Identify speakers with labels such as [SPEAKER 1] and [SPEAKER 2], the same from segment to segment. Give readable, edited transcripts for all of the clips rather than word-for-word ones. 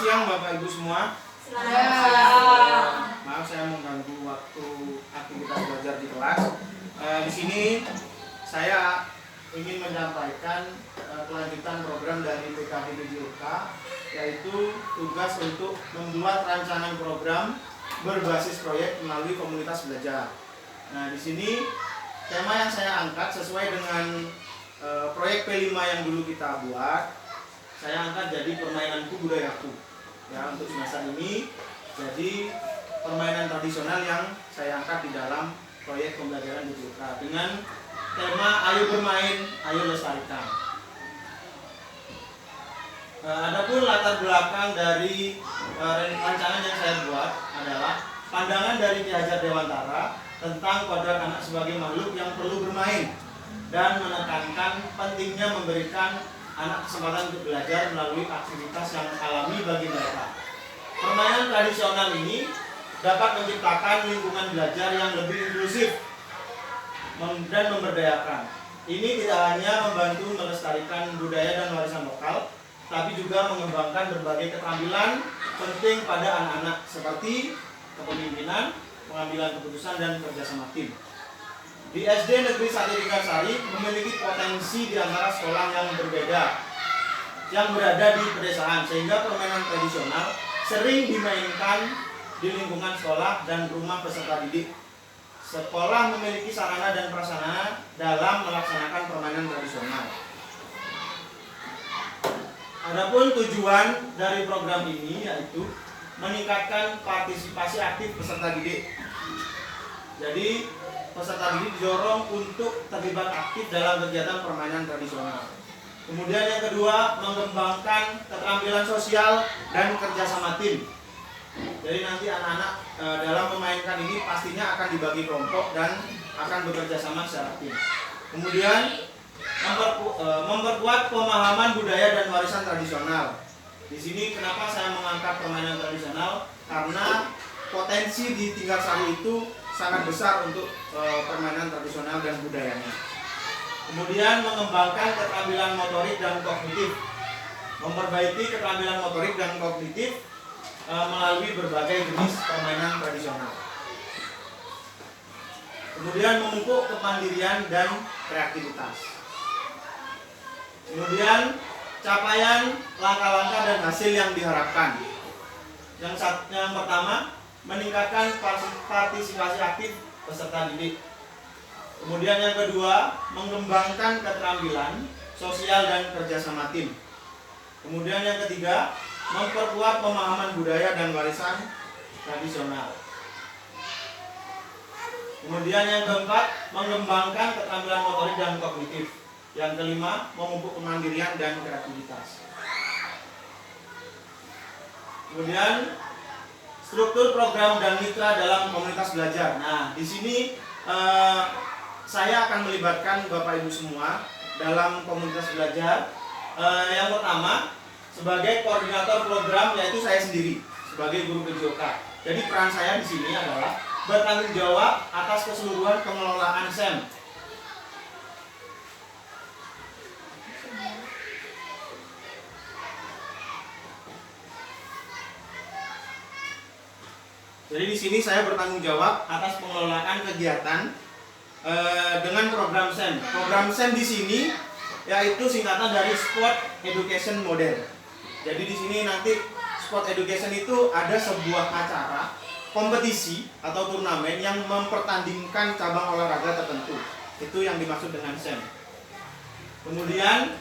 [SPEAKER 1] siang Bapak Ibu semua.
[SPEAKER 2] Selamat.
[SPEAKER 1] Maaf saya mengganggu waktu aktivitas belajar di kelas. Di sini saya ingin menyampaikan kelanjutan program dari PKD BJOK, yaitu tugas untuk membuat rancangan program berbasis proyek melalui komunitas belajar. Nah, di sini tema yang saya angkat sesuai dengan proyek P5 yang dulu kita buat. Saya angkat jadi permainanku budayaku. Ya, untuk semester ini jadi permainan tradisional yang saya angkat di dalam proyek pembelajaran BJOK dengan tema ayo bermain, ayo lestarikan. Adapun latar belakang dari rancangan yang saya buat adalah pandangan dari Ki Hajar Dewantara tentang kodrat anak sebagai makhluk yang perlu bermain dan menekankan pentingnya memberikan anak kesempatan untuk belajar melalui aktivitas yang alami bagi mereka. Permainan tradisional ini dapat menciptakan lingkungan belajar yang lebih inklusif dan memberdayakan. Ini tidak hanya membantu melestarikan budaya dan warisan lokal, tapi juga mengembangkan berbagai keterampilan penting pada anak-anak seperti kepemimpinan, pengambilan keputusan, dan kerjasama tim. Di SD Negeri 1 Tinggarsari memiliki potensi di antara sekolah yang berbeda yang berada di pedesaan, sehingga permainan tradisional sering dimainkan di lingkungan sekolah dan rumah peserta didik. Sekolah memiliki sarana dan prasarana dalam melaksanakan permainan tradisional. Adapun tujuan dari program ini yaitu meningkatkan partisipasi aktif peserta didik. Jadi peserta didik didorong untuk terlibat aktif dalam kegiatan permainan tradisional. Kemudian yang kedua, mengembangkan keterampilan sosial dan kerjasama tim. Jadi nanti anak-anak dalam memainkan ini pastinya akan dibagi kelompok dan akan bekerja sama secara tim. Kemudian memperkuat pemahaman budaya dan warisan tradisional. Di sini kenapa saya mengangkat permainan tradisional? Karena potensi di Tinggarsari itu sangat besar untuk permainan tradisional dan budayanya. Kemudian mengembangkan keterampilan motorik dan kognitif, memperbaiki keterampilan motorik dan kognitif melalui berbagai jenis permainan tradisional. Kemudian memupuk kemandirian dan kreativitas. Kemudian capaian langkah-langkah dan hasil yang diharapkan. Yang pertama, meningkatkan partisipasi aktif peserta didik. Kemudian yang kedua, mengembangkan keterampilan sosial dan kerjasama tim. Kemudian yang ketiga, memperkuat pemahaman budaya dan warisan tradisional. Kemudian yang keempat, mengembangkan keterampilan motorik dan kognitif. Yang kelima, memupuk kemandirian dan kreativitas. Kemudian struktur program dan mitra dalam komunitas belajar. Nah, di sini saya akan melibatkan Bapak Ibu semua dalam komunitas belajar. Yang pertama, sebagai koordinator program yaitu saya sendiri sebagai guru BJOK. Jadi peran saya di sini adalah bertanggung jawab atas keseluruhan pengelolaan SEM. Jadi di sini saya bertanggung jawab atas pengelolaan kegiatan dengan program SEM. Program SEM di sini yaitu singkatan dari Sport Education Model. Jadi di sini nanti Sport Education itu ada sebuah acara kompetisi atau turnamen yang mempertandingkan cabang olahraga tertentu. Itu yang dimaksud dengan SEM. Kemudian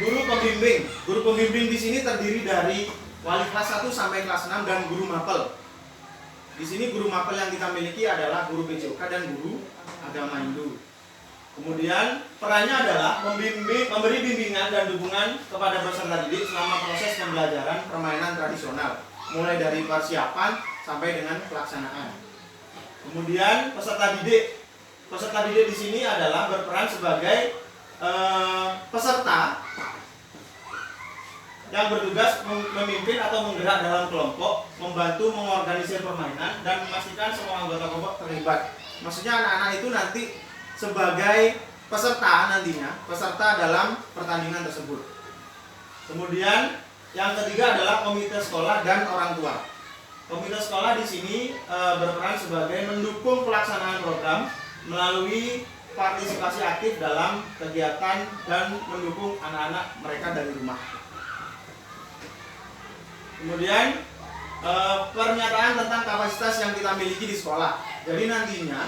[SPEAKER 1] guru pembimbing. Guru pembimbing di sini terdiri dari wali kelas 1 sampai kelas 6 dan guru mapel. Di sini guru mapel yang kita miliki adalah guru BJOK dan guru agama Hindu. Kemudian perannya adalah memberi bimbingan dan dukungan kepada peserta didik selama proses pembelajaran permainan tradisional, mulai dari persiapan sampai dengan pelaksanaan. Kemudian peserta didik di sini adalah berperan sebagai peserta yang bertugas memimpin atau menggerak dalam kelompok, membantu mengorganisir permainan dan memastikan semua anggota kelompok terlibat. Maksudnya anak-anak itu nanti sebagai peserta dalam pertandingan tersebut. Kemudian Yang ketiga adalah komite sekolah dan orang tua. Komite sekolah di sini berperan sebagai mendukung pelaksanaan program melalui partisipasi aktif dalam kegiatan dan mendukung anak-anak mereka dari rumah. Kemudian pernyataan tentang kapasitas yang kita miliki di sekolah. Jadi nantinya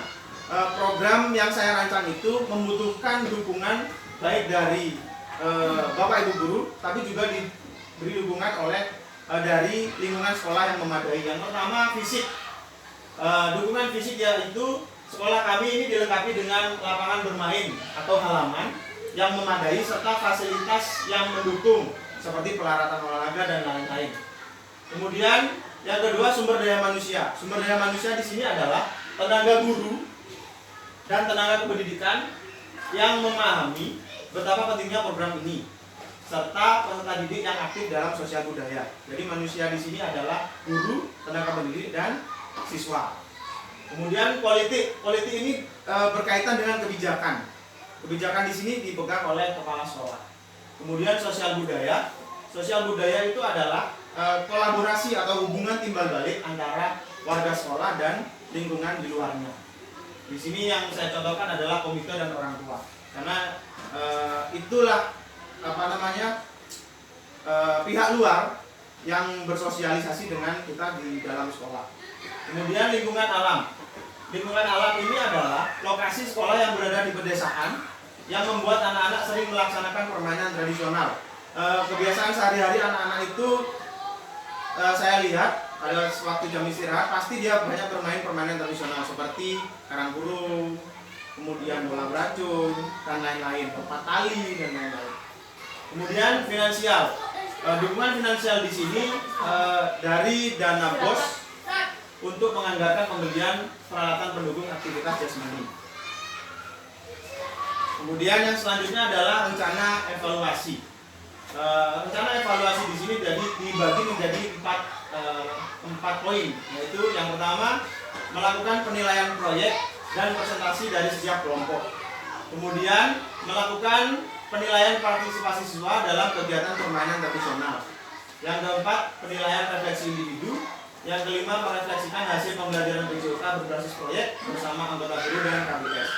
[SPEAKER 1] program yang saya rancang itu membutuhkan dukungan baik dari Bapak Ibu guru, tapi juga diberi dukungan oleh dari lingkungan sekolah yang memadai. Yang pertama fisik. Dukungan fisik yaitu sekolah kami ini dilengkapi dengan lapangan bermain atau halaman yang memadai serta fasilitas yang mendukung seperti peralatan olahraga dan lain-lain. Kemudian yang kedua sumber daya manusia. Sumber daya manusia di sini adalah tenaga guru dan tenaga kependidikan yang memahami betapa pentingnya program ini serta peserta didik yang aktif dalam sosial budaya. Jadi manusia di sini adalah guru, tenaga pendidik dan siswa. Kemudian politik ini berkaitan dengan kebijakan. Kebijakan di sini dipegang oleh kepala sekolah. Kemudian sosial budaya. Sosial budaya itu adalah kolaborasi atau hubungan timbal balik antara warga sekolah dan lingkungan di luarnya. Di sini yang saya contohkan adalah komite dan orang tua. Karena itulah pihak luar yang bersosialisasi dengan kita di dalam sekolah. Kemudian lingkungan alam. Lingkungan alam ini adalah lokasi sekolah yang berada di pedesaan yang membuat anak-anak sering melaksanakan permainan tradisional. Kebiasaan sehari-hari anak-anak itu saya lihat pada waktu jam istirahat pasti dia banyak bermain permainan tradisional seperti karang burung, kemudian bola beracun dan lain-lain, lompat tali dan lain-lain. Kemudian finansial. Dukungan finansial di sini dari dana BOS untuk menganggarkan pembelian peralatan pendukung aktivitas jasmani. Kemudian yang selanjutnya adalah rencana evaluasi. Rencana evaluasi di sini jadi dibagi menjadi empat poin, yaitu yang pertama melakukan penilaian proyek dan presentasi dari setiap kelompok. Kemudian melakukan penilaian partisipasi siswa dalam kegiatan permainan tradisional. Yang keempat penilaian refleksi individu. Yang kelima merefleksikan hasil pembelajaran PJOK berbasis proyek bersama anggota guru dan KBS.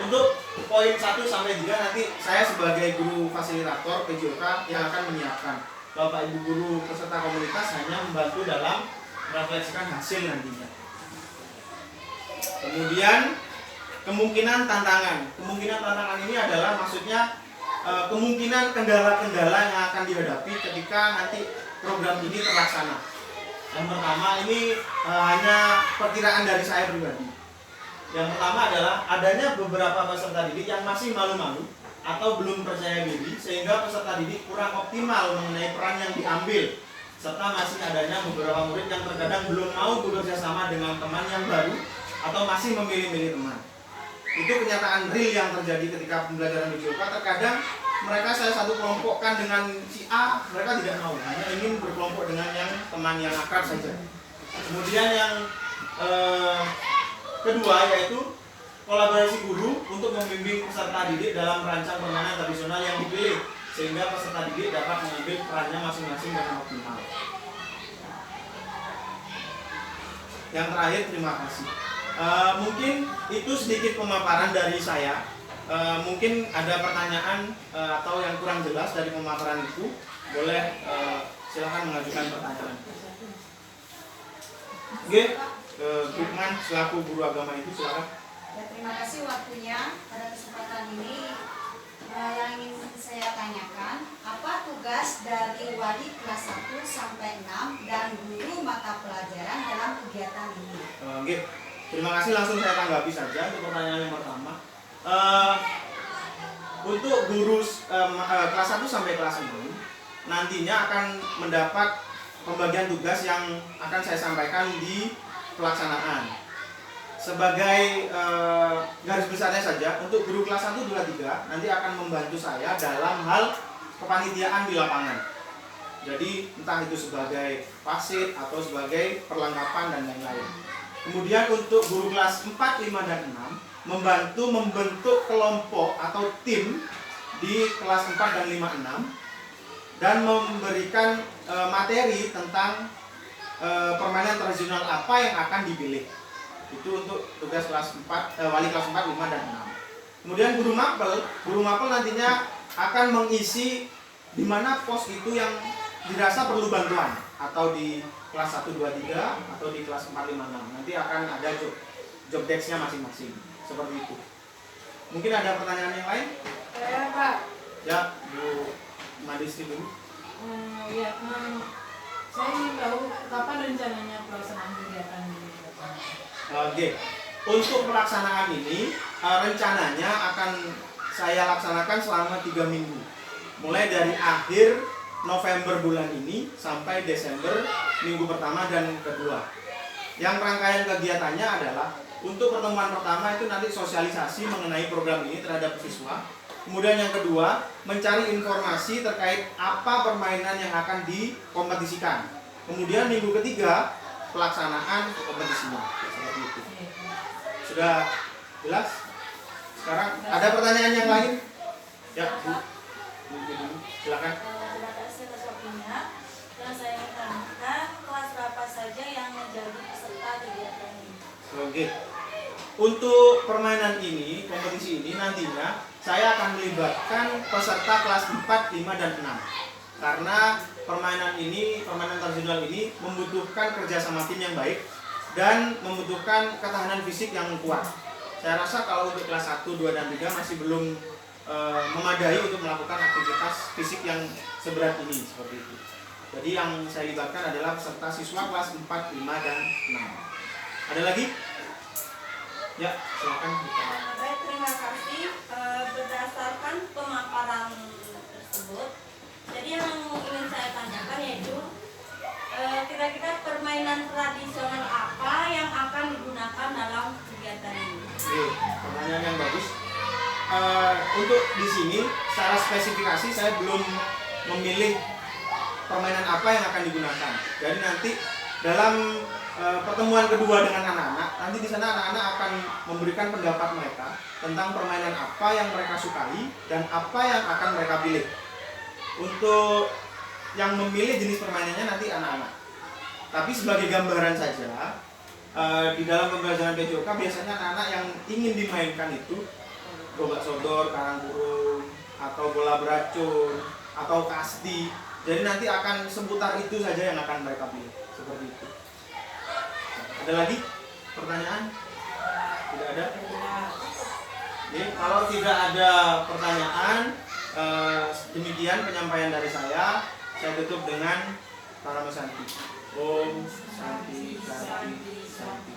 [SPEAKER 1] Untuk poin 1 sampai 3 nanti saya sebagai guru fasilitator PJOK yang akan menyiapkan. Bapak Ibu guru peserta komunitas hanya membantu dalam merefleksikan hasil nantinya. Kemudian kemungkinan tantangan. Kemungkinan tantangan ini adalah maksudnya kemungkinan kendala-kendala yang akan dihadapi ketika nanti program ini terlaksana. Yang pertama ini hanya perkiraan dari saya pribadi. Yang pertama adalah adanya beberapa peserta didik yang masih malu-malu atau belum percaya diri sehingga peserta didik kurang optimal mengenai peran yang diambil, serta masih adanya beberapa murid yang terkadang belum mau bekerja sama dengan teman yang baru atau masih memilih-milih teman. Itu kenyataan real yang terjadi ketika pembelajaran PJOK. Terkadang mereka saya satu kelompokkan dengan si A, mereka tidak mau, hanya ingin berkelompok dengan yang teman yang akrab saja. Kemudian yang kedua yaitu kolaborasi guru untuk membimbing peserta didik dalam merancang permainan tradisional yang dipilih, sehingga peserta didik dapat mengambil perannya masing-masing dengan optimal. Yang terakhir, terima kasih. Mungkin itu sedikit pemaparan dari saya. Mungkin ada pertanyaan atau yang kurang jelas dari pemaparan itu, boleh silakan mengajukan pertanyaan. Oke, Bukman selaku guru agama itu silakan.
[SPEAKER 2] Ya, terima kasih waktunya pada kesempatan ini. Yang ingin saya tanyakan, apa tugas dari wali kelas 1 sampai 6 dan guru mata pelajaran dalam kegiatan ini?
[SPEAKER 1] Oke, terima kasih, langsung saya tanggapi saja untuk pertanyaan yang pertama. Untuk guru kelas 1 sampai kelas 6 nantinya akan mendapat pembagian tugas yang akan saya sampaikan di pelaksanaan. Sebagai garis besarnya saja, untuk guru kelas 1, 2, 3 nanti akan membantu saya dalam hal kepanitiaan di lapangan. Jadi entah itu sebagai wasit atau sebagai perlengkapan dan lain-lain. Kemudian untuk guru kelas 4, 5, dan 6 membantu membentuk kelompok atau tim di kelas 4 dan 5, 6 dan memberikan materi tentang permainan tradisional apa yang akan dipilih. Itu untuk tugas kelas 4, wali kelas 4, 5, dan 6. Kemudian guru mapel nantinya akan mengisi di mana pos itu yang dirasa perlu bantuan, atau di kelas 1, 2, 3 atau di kelas 4, 5, 6. Nanti akan ada job desk-nya masing-masing. Seperti itu. Mungkin ada pertanyaan yang lain?
[SPEAKER 3] Saya Pak.
[SPEAKER 1] Ya, Bu Madisti dulu.
[SPEAKER 3] Saya ingin tahu kapan rencananya pelaksanaan kegiatan ini.
[SPEAKER 1] Oke. Untuk pelaksanaan ini rencananya akan saya laksanakan selama 3 minggu. Mulai dari akhir November bulan ini sampai Desember minggu pertama dan kedua. Yang rangkaian kegiatannya adalah untuk pertemuan pertama itu nanti sosialisasi mengenai program ini terhadap siswa. Kemudian yang kedua, mencari informasi terkait apa permainan yang akan dikompetisikan. Kemudian minggu ketiga, pelaksanaan kompetisinya. Seperti itu. Sudah jelas? Sekarang ada pertanyaan yang lain? Ya, Bu. Silakan.
[SPEAKER 4] Terima kasih atas waktunya. Yang saya ingin tanyakan, kelas berapa saja yang menjadi peserta kegiatan ini?
[SPEAKER 1] Oke. Untuk permainan ini, kompetisi ini nantinya saya akan melibatkan peserta kelas 4, 5, dan 6. Karena permainan tradisional ini membutuhkan kerjasama tim yang baik dan membutuhkan ketahanan fisik yang kuat. Saya rasa kalau untuk kelas 1, 2, dan 3 masih belum memadai untuk melakukan aktivitas fisik yang seberat ini, seperti itu. Jadi yang saya libatkan adalah peserta siswa kelas 4, 5, dan 6. Ada lagi? Ya, silakan.
[SPEAKER 4] Baik, terima kasih. Berdasarkan pemaparan tersebut, jadi yang ingin saya tanyakan yaitu kira-kira permainan tradisional apa yang akan digunakan dalam kegiatan ini?
[SPEAKER 1] Oke, pertanyaan yang bagus. Untuk di sini secara spesifikasi saya belum memilih permainan apa yang akan digunakan. Jadi nanti dalam pertemuan kedua dengan anak-anak, nanti di sana anak-anak akan memberikan pendapat mereka tentang permainan apa yang mereka sukai dan apa yang akan mereka pilih. Untuk yang memilih jenis permainannya nanti anak-anak. Tapi sebagai gambaran saja, di dalam pembelajaran PJOK biasanya anak-anak yang ingin dimainkan itu gobak sodor, karang burung, atau bola beracun, atau kasti. Jadi nanti akan seputar itu saja yang akan mereka pilih. Seperti itu. Ada lagi pertanyaan? Tidak ada? Oke, kalau tidak ada pertanyaan, demikian penyampaian dari saya. Saya tutup dengan Parama Santi. Om Santi Santi Santi.